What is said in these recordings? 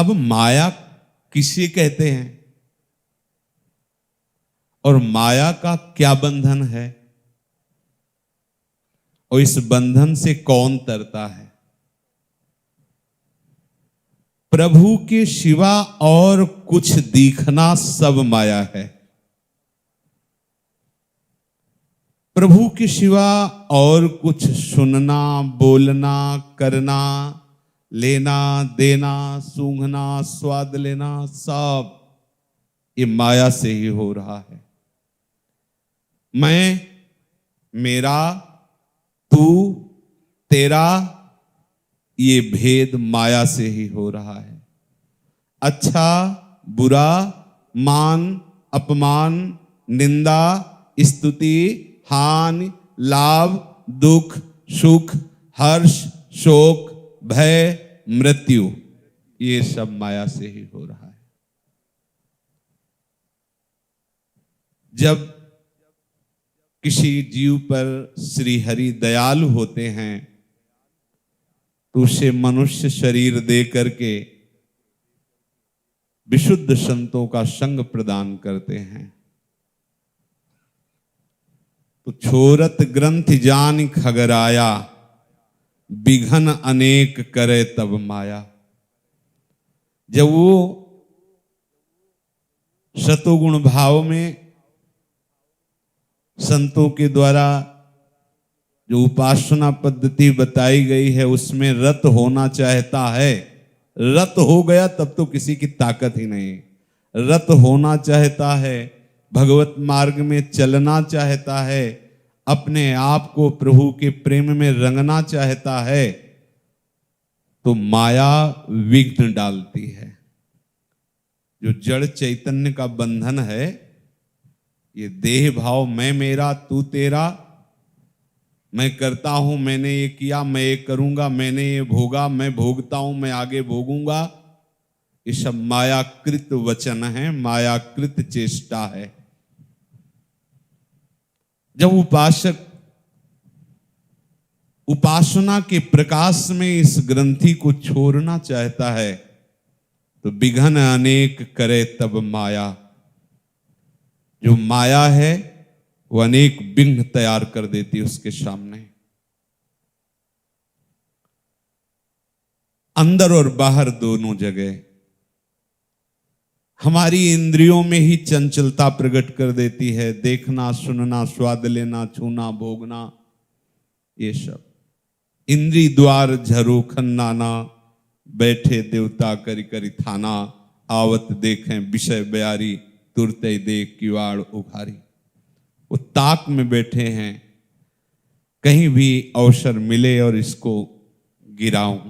अब माया किसे कहते हैं और माया का क्या बंधन है और इस बंधन से कौन तरता है? प्रभु के सिवा और कुछ दिखना सब माया है। प्रभु के सिवा और कुछ सुनना, बोलना, करना, लेना, देना, सूंघना, स्वाद लेना, सब ये माया से ही हो रहा है। मैं, मेरा, तू, तेरा, ये भेद माया से ही हो रहा है। अच्छा, बुरा, मान, अपमान, निंदा, स्तुति, हानि, लाभ, दुख, सुख, हर्ष, शोक, भय, मृत्यु, ये सब माया से ही हो रहा है। जब किसी जीव पर श्री हरि दयालु होते हैं तो उसे मनुष्य शरीर दे करके विशुद्ध संतों का संग प्रदान करते हैं। तो छोरत ग्रंथ जान खगराया, विघन अनेक करे तब माया। जब वो सतोगुण भाव में संतों के द्वारा जो उपासना पद्धति बताई गई है उसमें रत होना चाहता है, रत हो गया तब तो किसी की ताकत ही नहीं। रत होना चाहता है, भगवत मार्ग में चलना चाहता है, अपने आप को प्रभु के प्रेम में रंगना चाहता है, तो माया विघ्न डालती है। जो जड़ चैतन्य का बंधन है, ये देह भाव, मैं मेरा तू तेरा, मैं करता हूं, मैंने ये किया, मैं ये करूंगा, मैंने ये भोगा, मैं भोगता हूं, मैं आगे भोगूंगा, ये सब मायाकृत वचन है, मायाकृत चेष्टा है। जब उपासक उपासना के प्रकाश में इस ग्रंथि को छोड़ना चाहता है तो विघन अनेक करे तब माया। जो माया है वो अनेक विघ्न तैयार कर देती है उसके सामने। अंदर और बाहर दोनों जगह हमारी इंद्रियों में ही चंचलता प्रकट कर देती है। देखना, सुनना, स्वाद लेना, छूना, भोगना, ये सब। इंद्री द्वार झरोखन नाना, बैठे देवता करी करी थाना, आवत देखें विषय बयारी, तुरते देख किवाड़ उघारी। वो ताक में बैठे हैं, कहीं भी अवसर मिले और इसको गिराऊं।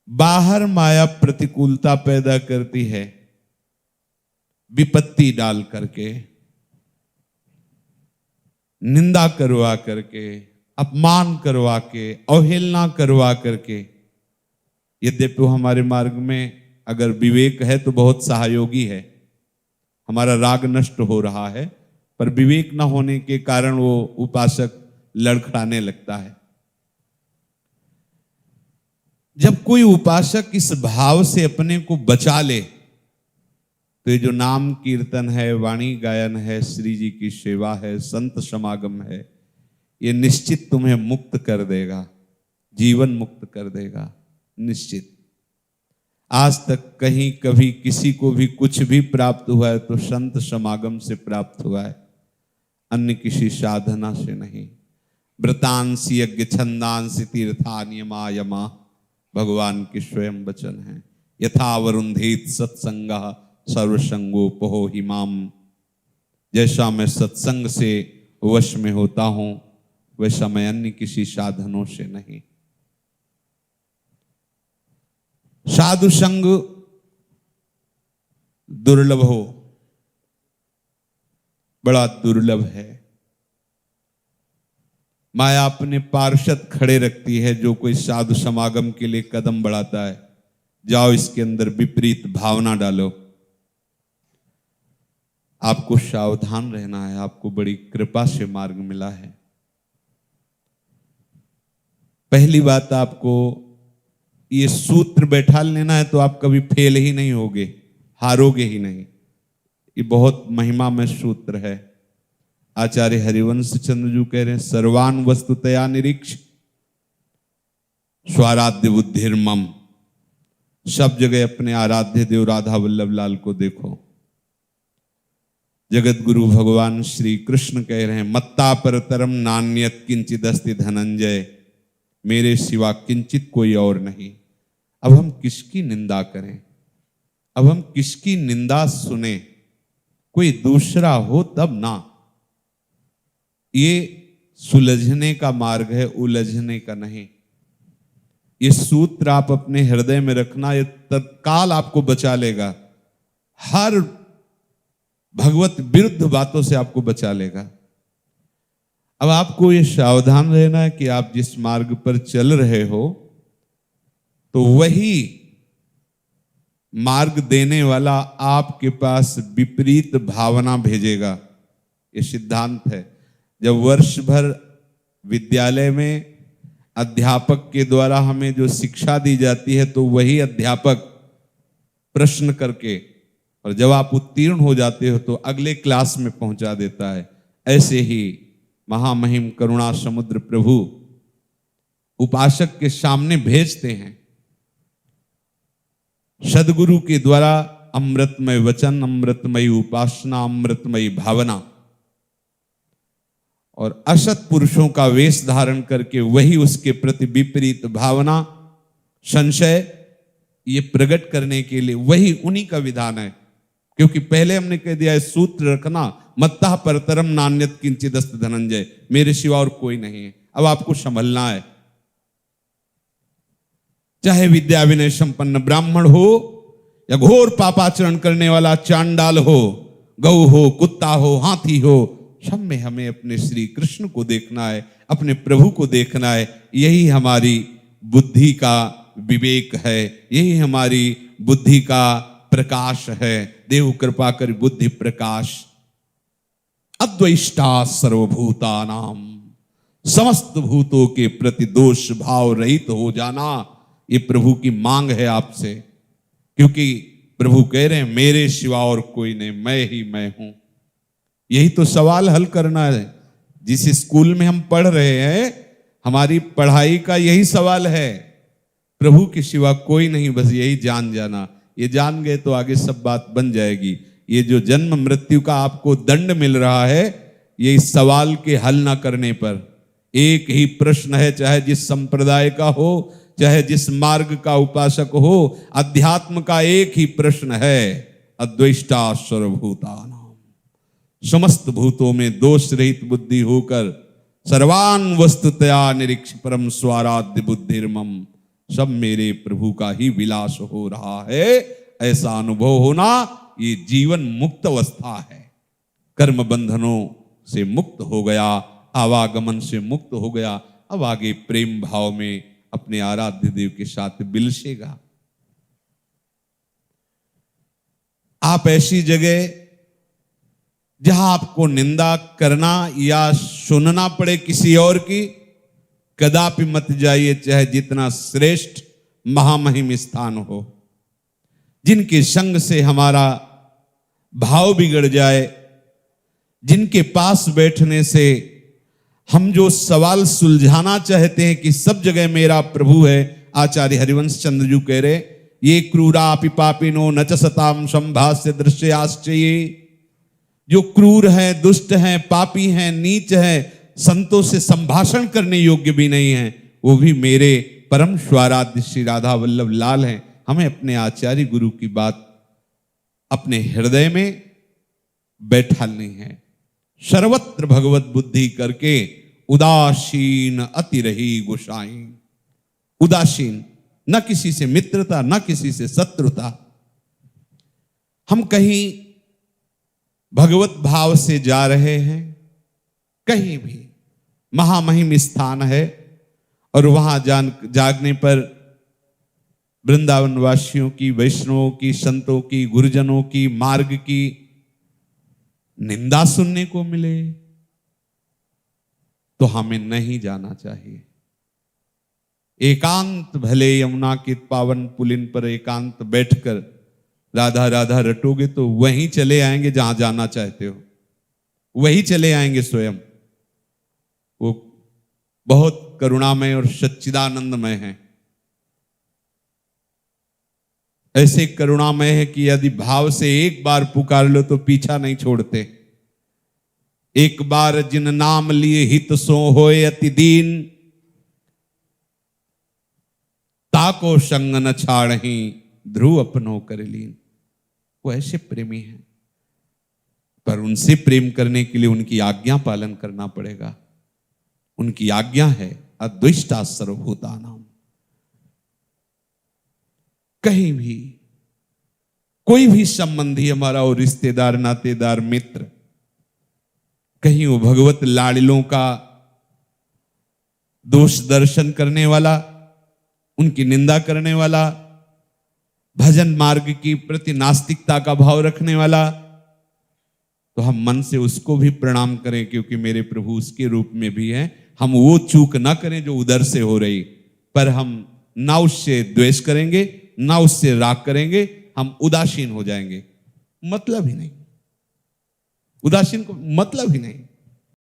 बाहर माया प्रतिकूलता पैदा करती है, विपत्ति डाल करके, निंदा करवा करके, अपमान करवा के, अवहेलना करवा करके। यद्यपि हमारे मार्ग में अगर विवेक है तो बहुत सहयोगी है। हमारा राग नष्ट हो रहा है, पर विवेक न होने के कारण वो उपासक लड़खड़ाने लगता है। जब कोई उपासक इस भाव से अपने को बचा ले तो ये जो नाम कीर्तन है, वाणी गायन है, श्री जी की सेवा है, संत समागम है, ये निश्चित तुम्हें मुक्त कर देगा, जीवन मुक्त कर देगा, निश्चित। आज तक कहीं कभी किसी को भी कुछ भी प्राप्त हुआ है तो संत समागम से प्राप्त हुआ है, अन्य किसी साधना से नहीं। व्रतांसि यज्ञ छंदांसि तीर्था नियमा यमा, भगवान के स्वयं वचन है। यथा वरुंधेत सत्संगः सर्वसंगोपहो हिमाम। जैसा मैं सत्संग से वश में होता हूं वैसा मैं अन्य किसी साधनों से नहीं। साधु संग दुर्लभ हो, बड़ा दुर्लभ है। माया अपने पार्षद खड़े रखती है, जो कोई साधु समागम के लिए कदम बढ़ाता है, जाओ इसके अंदर विपरीत भावना डालो। आपको सावधान रहना है, आपको बड़ी कृपा से मार्ग मिला है। पहली बात, आपको ये सूत्र बैठा लेना है तो आप कभी फेल ही नहीं होगे, हारोगे ही नहीं। ये बहुत महिमा में सूत्र है। आचार्य हरिवंश चंद्र जी कह रहे हैं, सर्वान वस्तुतया निरीक्ष स्वाराध्य बुद्धिर्मम। सब जगह अपने आराध्य देव राधा वल्लभ लाल को देखो। जगत गुरु भगवान श्री कृष्ण कह रहे हैं, मत्ता परतरम नान्यत किंचित अस्ति धनंजय, मेरे सिवा किंचित कोई और नहीं। अब हम किसकी निंदा करें, अब हम किसकी निंदा सुने? कोई दूसरा हो तब ना। ये सुलझने का मार्ग है, उलझने का नहीं। ये सूत्र आप अपने हृदय में रखना, ये तत्काल आपको बचा लेगा, हर भगवत विरुद्ध बातों से आपको बचा लेगा। अब आपको ये सावधान रहना है कि आप जिस मार्ग पर चल रहे हो तो वही मार्ग देने वाला आपके पास विपरीत भावना भेजेगा। ये सिद्धांत है। जब वर्ष भर विद्यालय में अध्यापक के द्वारा हमें जो शिक्षा दी जाती है तो वही अध्यापक प्रश्न करके, और जब आप उत्तीर्ण हो जाते हो तो अगले क्लास में पहुंचा देता है। ऐसे ही महामहिम करुणा समुद्र प्रभु उपासक के सामने भेजते हैं। सदगुरु के द्वारा अमृतमय वचन, अमृतमयी उपासना, अमृतमयी भावना और असत पुरुषों का वेश धारण करके वही उसके प्रति विपरीत भावना, संशय, ये प्रकट करने के लिए वही उन्हीं का विधान है। क्योंकि पहले हमने कह दिया है, सूत्र रखना, मत्ता परतरम नान्यत किंचित अस्ति धनंजय, मेरे सिवा और कोई नहीं है। अब आपको संभलना है। चाहे विद्या विनय संपन्न ब्राह्मण हो या घोर पापाचरण करने वाला चांडाल हो, गौ हो, कुत्ता हो, हाथी हो, सब में हमें अपने श्री कृष्ण को देखना है, अपने प्रभु को देखना है। यही हमारी बुद्धि का विवेक है, यही हमारी बुद्धि का प्रकाश है। देव कृपा कर बुद्धि प्रकाश। अद्वैष्टा सर्वभूतानाम, समस्त भूतों के प्रति दोष भाव रहित हो जाना, ये प्रभु की मांग है आपसे। क्योंकि प्रभु कह रहे हैं, मेरे सिवा और कोई नहीं, मैं ही मैं हूं। यही तो सवाल हल करना है। जिस स्कूल में हम पढ़ रहे हैं, हमारी पढ़ाई का यही सवाल है, प्रभु के सिवा कोई नहीं, बस यही जान जाना। ये जान गए तो आगे सब बात बन जाएगी। ये जो जन्म मृत्यु का आपको दंड मिल रहा है, ये इस सवाल के हल ना करने पर। एक ही प्रश्न है, चाहे जिस संप्रदाय का हो, चाहे जिस मार्ग का उपासक हो, अध्यात्म का एक ही प्रश्न है, अद्वैष्टा सर्वभूतानां, समस्त भूतों में दोष रहित बुद्धि होकर सर्वान वस्तुतया निरीक्ष परम स्वाराध्य बुद्धिर्मम, सब मेरे प्रभु का ही विलास हो रहा है। ऐसा अनुभव होना, ये जीवन मुक्त अवस्था है। कर्म बंधनों से मुक्त हो गया, आवागमन से मुक्त हो गया। अब आगे प्रेम भाव में अपने आराध्य देव के साथ बिलसेगा। आप ऐसी जगह जहां आपको निंदा करना या सुनना पड़े किसी और की, कदापि मत जाइए, चाहे जितना श्रेष्ठ महामहिम स्थान हो। जिनके संग से हमारा भाव बिगड़ जाए, जिनके पास बैठने से हम जो सवाल सुलझाना चाहते हैं कि सब जगह मेरा प्रभु है, आचार्य हरिवंश चंद्र जी कह रहे, ये क्रूरा पिपापिनो न च सताम संभास्य दृश्याश्चये। जो क्रूर हैं, दुष्ट हैं, पापी हैं, नीच हैं, संतों से संभाषण करने योग्य भी नहीं हैं, वो भी मेरे परम स्वाराध्य श्री राधा वल्लभ लाल हैं। हमें अपने आचार्य गुरु की बात अपने हृदय में बैठालनी है। सर्वत्र भगवत बुद्धि करके उदासीन अति रही गोसाई। उदासीन, न किसी से मित्रता, न किसी से शत्रुता। हम कहीं भगवत भाव से जा रहे हैं, कहीं भी महामहिम स्थान है, और वहां जागने पर वृंदावन वासियों की, वैष्णवों की, संतों की, गुरुजनों की, मार्ग की निंदा सुनने को मिले तो हमें नहीं जाना चाहिए। एकांत भले यमुना के पावन पुलिन पर एकांत बैठकर राधा राधा रटोगे तो वहीं चले आएंगे जहां जाना चाहते हो, वही चले आएंगे स्वयं। वो बहुत करुणामय और सच्चिदानंदमय है। ऐसे करुणामय है कि यदि भाव से एक बार पुकार लो तो पीछा नहीं छोड़ते। एक बार जिन नाम लिए हित सो होए अति दीन, ताको संग न छाड़ही ध्रुव अपनो कर लीन। वो ऐसे प्रेमी हैं, पर उनसे प्रेम करने के लिए उनकी आज्ञा पालन करना पड़ेगा। उनकी आज्ञा है अद्वेष्टा सर्वभूतानाम। कहीं भी कोई भी संबंधी हमारा और रिश्तेदार, नातेदार, मित्र, कहीं वो भगवत लाडलों का दोष दर्शन करने वाला, उनकी निंदा करने वाला, भजन मार्ग की प्रति नास्तिकता का भाव रखने वाला, तो हम मन से उसको भी प्रणाम करें, क्योंकि मेरे प्रभु उसके रूप में भी हैं। हम वो चूक ना करें जो उधर से हो रही, पर हम ना उससे द्वेष करेंगे ना उससे राग करेंगे, हम उदासीन हो जाएंगे। मतलब ही नहीं, उदासीन को मतलब ही नहीं।